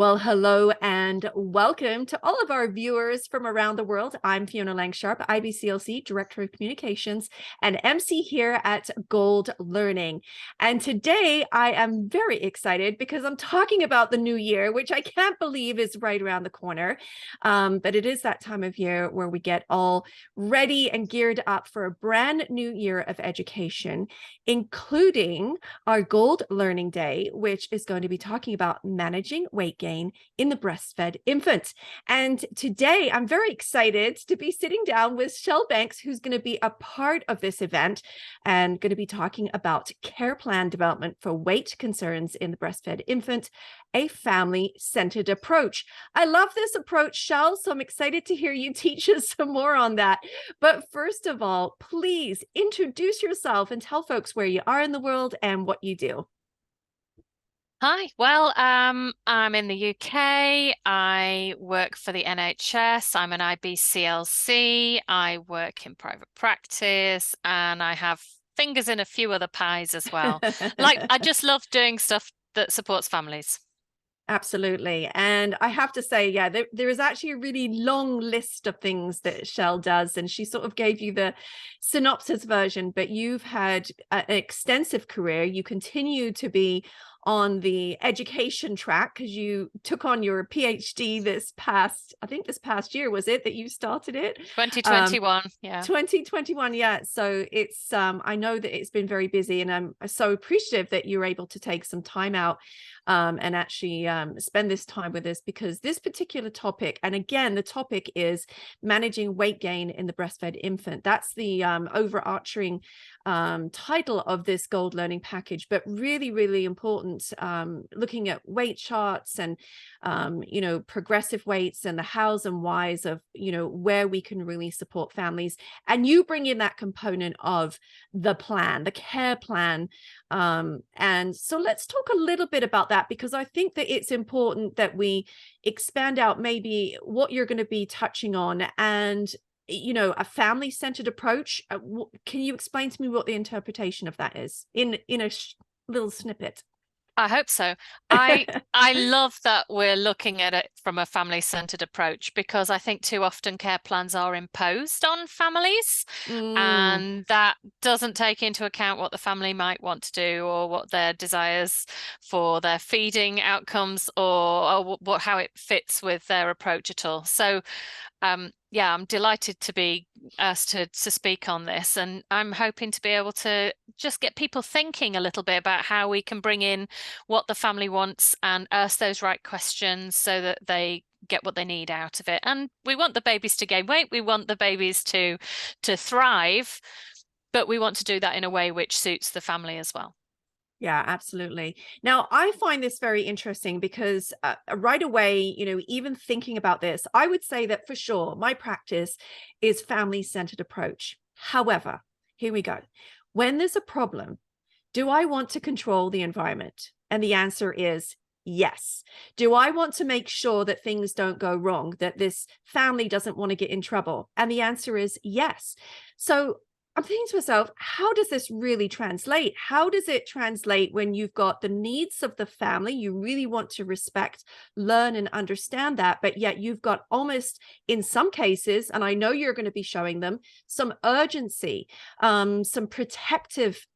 Well, hello and welcome to all of our viewers from around the world. I'm Fiona Langsharp, IBCLC Director of Communications and MC here at Gold Learning. And today I am very excited because I'm talking about the new year, which I can't believe is right around the corner. But it is that time of year where we get all ready and geared up for a brand new year of education, including our Gold Learning Day, which is going to be talking about managing weight gain in the breastfed infant. And today I'm very excited to be sitting down with Shel, who's going to be a part of this event and going to be talking about care plan development for weight concerns in the breastfed infant, a family-centered approach. I love this approach, Shel, so I'm excited to hear you teach us some more on that. But first of all, please introduce yourself and tell folks where you are in the world and what you do. Hi, well, I'm in the UK. I work for the NHS. I'm an IBCLC. I work in private practice, and I have fingers in a few other pies as well. I just love doing stuff that supports families. Absolutely. And I have to say, yeah, there is actually a really long list of things that Shel does. And she sort of gave you the synopsis version, but you've had an extensive career. You continue to be on the education track because you took on your PhD I think this past year, was it that you started it? 2021, yeah. 2021, yeah. So it's I know that it's been very busy, and I'm so appreciative that you're able to take some time out and actually spend this time with us, because this particular topic, and again, the topic is managing weight gain in the breastfed infant. That's the overarching title of this Gold Learning package, but really, really important, looking at weight charts and progressive weights and the hows and whys of where we can really support families. And you bring in that component of the plan, the care plan. And so let's talk a little bit about that, because I think that it's important that we expand out maybe what you're going to be touching on, and a family-centered approach. Can you explain to me what the interpretation of that is in a little snippet? I hope so. I love that we're looking at it from a family-centered approach, because I think too often care plans are imposed on families, and that doesn't take into account what the family might want to do, or what their desires for their feeding outcomes, or how it fits with their approach at all. So yeah, I'm delighted to be asked to speak on this, and I'm hoping to be able to just get people thinking a little bit about how we can bring in what the family wants and ask those right questions so that they get what they need out of it. And we want the babies to gain weight, we want the babies to thrive, but we want to do that in a way which suits the family as well. Yeah, absolutely. Now, I find this very interesting because right away, even thinking about this, I would say that for sure, my practice is family-centered approach. However, here we go. When there's a problem, do I want to control the environment? And the answer is yes. Do I want to make sure that things don't go wrong, that this family doesn't want to get in trouble? And the answer is yes. So I'm thinking to myself, how does this really translate? How does it translate when you've got the needs of the family? You really want to respect, learn, and understand that, but yet you've got almost, in some cases, and I know you're going to be showing them, some urgency, some protective,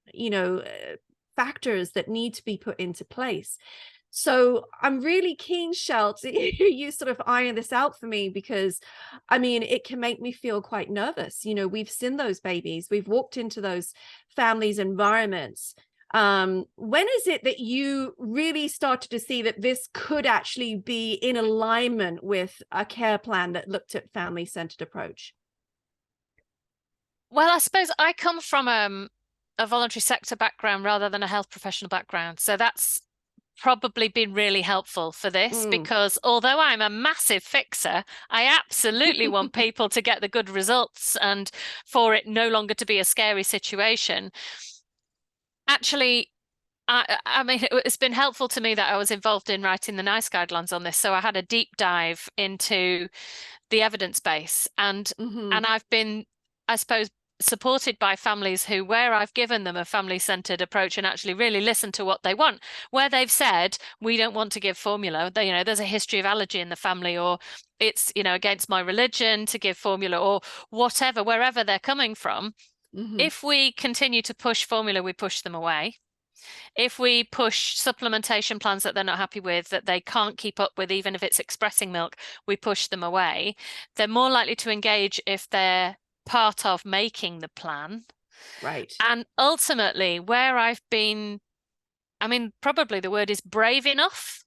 factors that need to be put into place. So I'm really keen, Shel, to hear you sort of iron this out for me, because I mean, it can make me feel quite nervous. We've seen those babies, we've walked into those families' environments. When is it that you really started to see that this could actually be in alignment with a care plan that looked at family-centered approach? Well, I suppose I come from a voluntary sector background rather than a health professional background. So that's probably been really helpful for this, because although I'm a massive fixer, I absolutely want people to get the good results and for it no longer to be a scary situation. Actually, I mean, it's been helpful to me that I was involved in writing the NICE guidelines on this. So I had a deep dive into the evidence base, and I've been, I suppose, supported by families who, where I've given them a family-centered approach and actually really listened to what they want, where they've said, we don't want to give formula, they, there's a history of allergy in the family, or it's, against my religion to give formula, or whatever, wherever they're coming from. If we continue to push formula, we push them away. If we push supplementation plans that they're not happy with, that they can't keep up with, even if it's expressing milk, we push them away. They're more likely to engage if they're part of making the plan. Right. And ultimately, where I've been, probably the word is brave enough,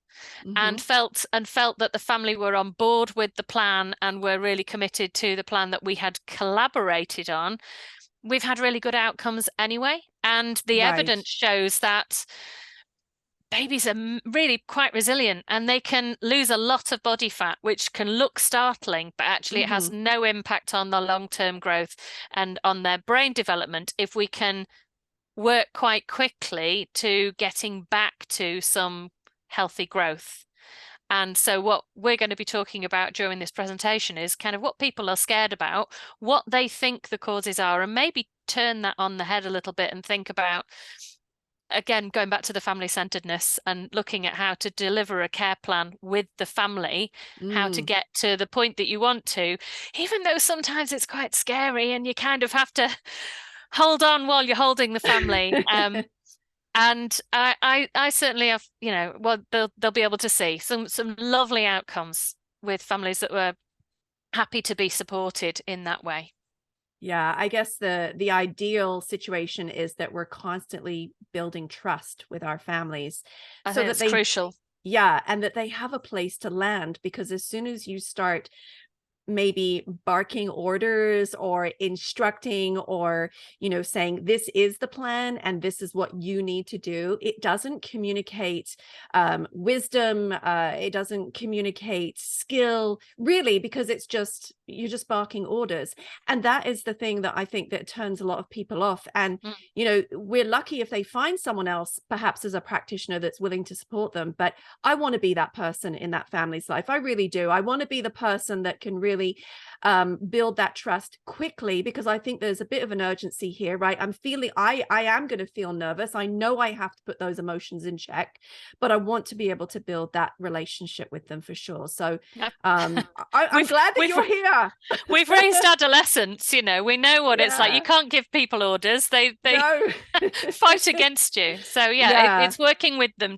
and felt that the family were on board with the plan and were really committed to the plan that we had collaborated on, we've had really good outcomes anyway. And the evidence shows that babies are really quite resilient, and they can lose a lot of body fat, which can look startling, but actually it has no impact on the long-term growth and on their brain development if we can work quite quickly to getting back to some healthy growth. And so what we're going to be talking about during this presentation is kind of what people are scared about, what they think the causes are, and maybe turn that on the head a little bit and think about, again, going back to the family-centeredness and looking at how to deliver a care plan with the family, how to get to the point that you want to, even though sometimes it's quite scary and you kind of have to hold on while you're holding the family. And I certainly have, well, they'll be able to see some lovely outcomes with families that were happy to be supported in that way. Yeah, I guess the ideal situation is that we're constantly building trust with our families, I so think that that's they, crucial. yeah, and that they have a place to land, because as soon as you start maybe barking orders or instructing, or saying this is the plan and this is what you need to do, it doesn't communicate wisdom, it doesn't communicate skill really, because you're just barking orders. And that is the thing that I think that turns a lot of people off. And we're lucky if they find someone else, perhaps as a practitioner, that's willing to support them. But I want to be that person in that family's life. I really do. I want to be the person that can really build that trust quickly, because I think there's a bit of an urgency here, right? I am going to feel nervous. I know I have to put those emotions in check, but I want to be able to build that relationship with them for sure. So I'm glad that you're here. We've raised adolescents, we know what it's like. You can't give people orders. They no. fight against you. So it's working with them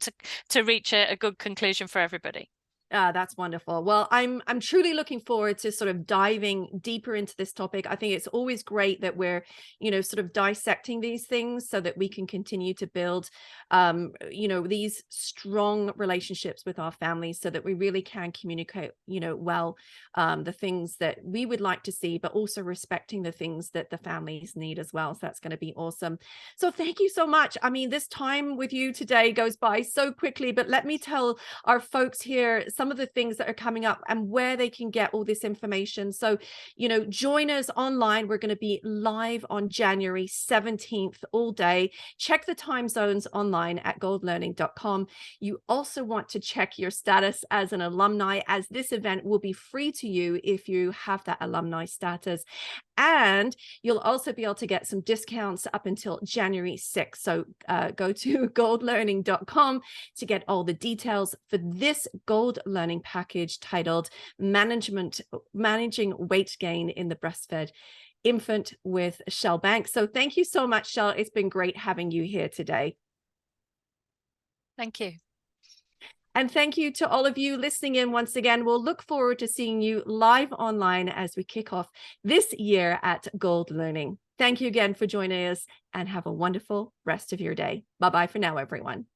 to reach a good conclusion for everybody. That's wonderful. Well, I'm truly looking forward to sort of diving deeper into this topic. I think it's always great that we're, sort of dissecting these things so that we can continue to build, these strong relationships with our families, so that we really can communicate, well, the things that we would like to see, but also respecting the things that the families need as well. So that's going to be awesome. So thank you so much. I mean, this time with you today goes by so quickly, but let me tell our folks here some of the things that are coming up and where they can get all this information. So, join us online. We're going to be live on January 17th all day. Check the time zones online at goldlearning.com. You also want to check your status as an alumni, as this event will be free to you if you have that alumni status. And you'll also be able to get some discounts up until January 6th. So go to goldlearning.com to get all the details for this Gold Learning package titled Managing Weight Gain in the Breastfed Infant with Shel Banks. So thank you so much, Shel. It's been great having you here today. Thank you. And thank you to all of you listening in once again. We'll look forward to seeing you live online as we kick off this year at Gold Learning. Thank you again for joining us, and have a wonderful rest of your day. Bye-bye for now, everyone.